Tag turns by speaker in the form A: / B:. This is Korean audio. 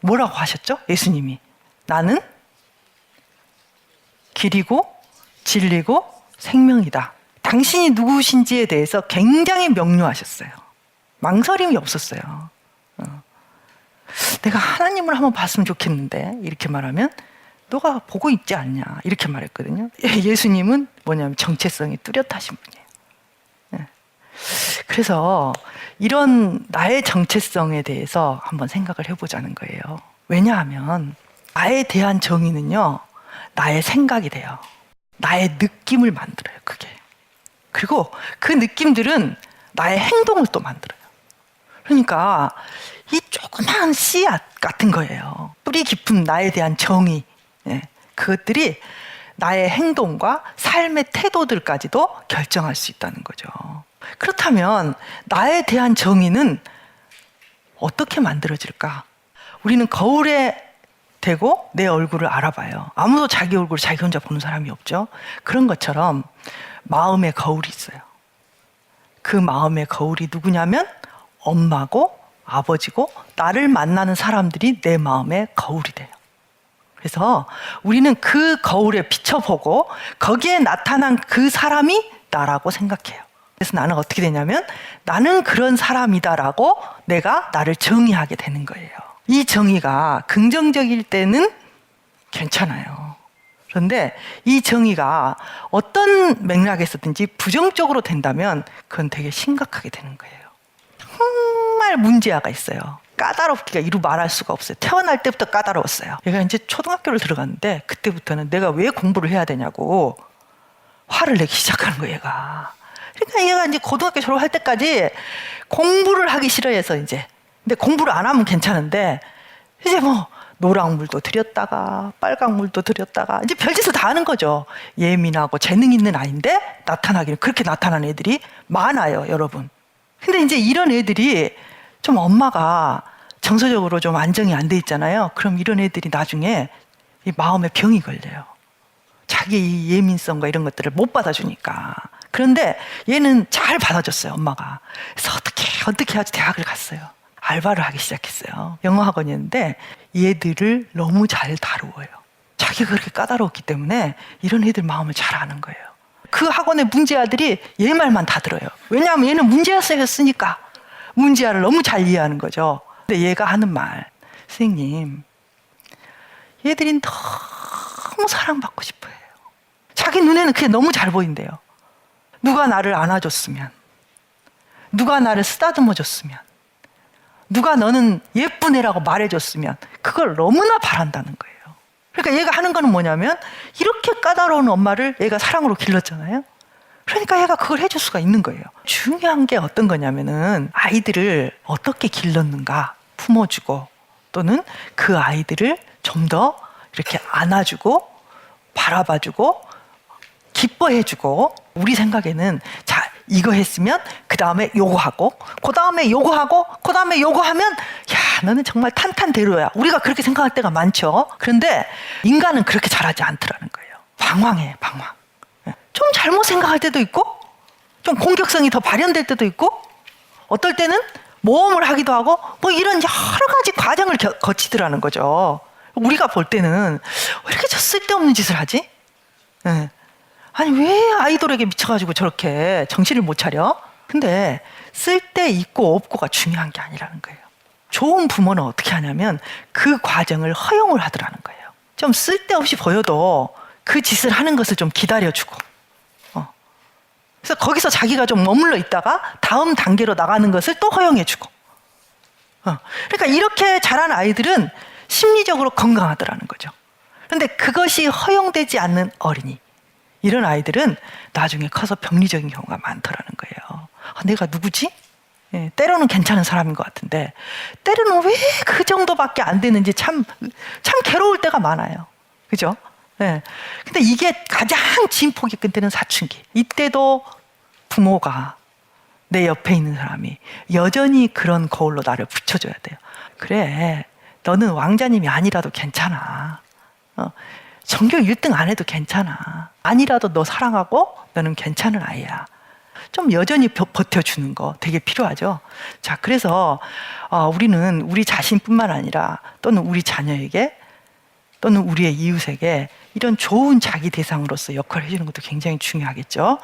A: 뭐라고 하셨죠? 예수님이 나는 길이고 진리고 생명이다. 당신이 누구신지에 대해서 굉장히 명료하셨어요. 망설임이 없었어요. 내가 하나님을 한번 봤으면 좋겠는데 이렇게 말하면 너가 보고 있지 않냐 이렇게 말했거든요. 예수님은 뭐냐면 정체성이 뚜렷하신 분이에요. 그래서 이런 나의 정체성에 대해서 한번 생각을 해보자는 거예요. 왜냐하면 나에 대한 정의는요, 나의 생각이 돼요. 나의 느낌을 만들어요, 그게. 그리고 그 느낌들은 나의 행동을 또 만들어요. 그러니까 이 조그만 씨앗 같은 거예요. 뿌리 깊은 나에 대한 정의, 그것들이 나의 행동과 삶의 태도들까지도 결정할 수 있다는 거죠. 그렇다면 나에 대한 정의는 어떻게 만들어질까? 우리는 거울에 대고 내 얼굴을 알아봐요. 아무도 자기 얼굴을 자기 혼자 보는 사람이 없죠. 그런 것처럼 마음의 거울이 있어요. 그 마음의 거울이 누구냐면 엄마고 아버지고 나를 만나는 사람들이 내 마음의 거울이 돼요. 그래서 우리는 그 거울에 비춰보고 거기에 나타난 그 사람이 나라고 생각해요. 그래서 나는 어떻게 되냐면 나는 그런 사람이다라고 내가 나를 정의하게 되는 거예요. 이 정의가 긍정적일 때는 괜찮아요. 그런데 이 정의가 어떤 맥락에서든지 부정적으로 된다면 그건 되게 심각하게 되는 거예요. 정말 문제아가 있어요. 까다롭기가 이루 말할 수가 없어요. 태어날 때부터 까다로웠어요. 얘가 이제 초등학교를 들어갔는데 그때부터는 내가 왜 공부를 해야 되냐고 화를 내기 시작하는 거예요, 얘가. 그러니까 얘가 이제 고등학교 졸업할 때까지 공부를 하기 싫어해서 이제. 근데 공부를 안 하면 괜찮은데 이제 뭐 노랑물도 들였다가 빨강물도 들였다가 이제 별짓을 다 하는 거죠. 예민하고 재능 있는 아이인데 나타나기는 그렇게 나타나는 애들이 많아요, 여러분. 근데 이제 이런 애들이 좀 엄마가 정서적으로 좀 안정이 안 돼 있잖아요. 그럼 이런 애들이 나중에 이 마음에 병이 걸려요. 자기 예민성과 이런 것들을 못 받아주니까. 그런데 얘는 잘 받아줬어요, 엄마가. 그래서 어떻게 해야지 대학을 갔어요. 알바를 하기 시작했어요. 영어 학원이었는데 얘들을 너무 잘 다루어요. 자기가 그렇게 까다로웠기 때문에 이런 애들 마음을 잘 아는 거예요. 그 학원의 문제아들이 얘 말만 다 들어요. 왜냐하면 얘는 문제였으니까 문제아를 너무 잘 이해하는 거죠. 근데 얘가 하는 말, 선생님, 얘들이 너무 사랑받고 싶어해요. 자기 눈에는 그게 너무 잘 보인대요. 누가 나를 안아줬으면, 누가 나를 쓰다듬어줬으면, 누가 너는 예쁜 애라고 말해줬으면 그걸 너무나 바란다는 거예요. 그러니까 얘가 하는 거는 뭐냐면 이렇게 까다로운 엄마를 얘가 사랑으로 길렀잖아요. 그러니까 얘가 그걸 해줄 수가 있는 거예요. 중요한 게 어떤 거냐면은 아이들을 어떻게 길렀는가 품어주고 또는 그 아이들을 좀 더 이렇게 안아주고 바라봐주고 기뻐해주고 우리 생각에는 자 이거 했으면 그 다음에 요거 하고 그 다음에 요거 하고 그 다음에 요거 하면 야 너는 정말 탄탄대로야. 우리가 그렇게 생각할 때가 많죠. 그런데 인간은 그렇게 잘하지 않더라는 거예요. 방황해 방황. 좀 잘못 생각할 때도 있고 좀 공격성이 더 발현될 때도 있고 어떨 때는 모험을 하기도 하고 뭐 이런 여러 가지 과정을 거치더라는 거죠. 우리가 볼 때는 왜 이렇게 저 쓸데없는 짓을 하지? 네. 아니 왜 아이돌에게 미쳐가지고 저렇게 정신을 못 차려? 근데 쓸데 있고 없고가 중요한 게 아니라는 거예요. 좋은 부모는 어떻게 하냐면 그 과정을 허용을 하더라는 거예요. 좀 쓸데없이 보여도 그 짓을 하는 것을 좀 기다려주고 그래서 거기서 자기가 좀 머물러 있다가 다음 단계로 나가는 것을 또 허용해주고 그러니까 이렇게 자란 아이들은 심리적으로 건강하더라는 거죠. 그런데 그것이 허용되지 않는 어린이 이런 아이들은 나중에 커서 병리적인 경우가 많더라는 거예요. 내가 누구지? 때로는 괜찮은 사람인 것 같은데 때로는 왜 그 정도밖에 안 되는지 참 괴로울 때가 많아요. 그죠? 네. 근데 이게 가장 진폭이 끝내는 사춘기. 이때도 부모가 내 옆에 있는 사람이 여전히 그런 거울로 나를 붙여줘야 돼요. 그래, 너는 왕자님이 아니라도 괜찮아. 전교 1등 안 해도 괜찮아. 아니라도 너 사랑하고 너는 괜찮은 아이야. 좀 여전히 버텨주는 거 되게 필요하죠. 자, 그래서 우리는 우리 자신뿐만 아니라 또는 우리 자녀에게 또는 우리의 이웃에게 이런 좋은 자기 대상으로서 역할을 해주는 것도 굉장히 중요하겠죠.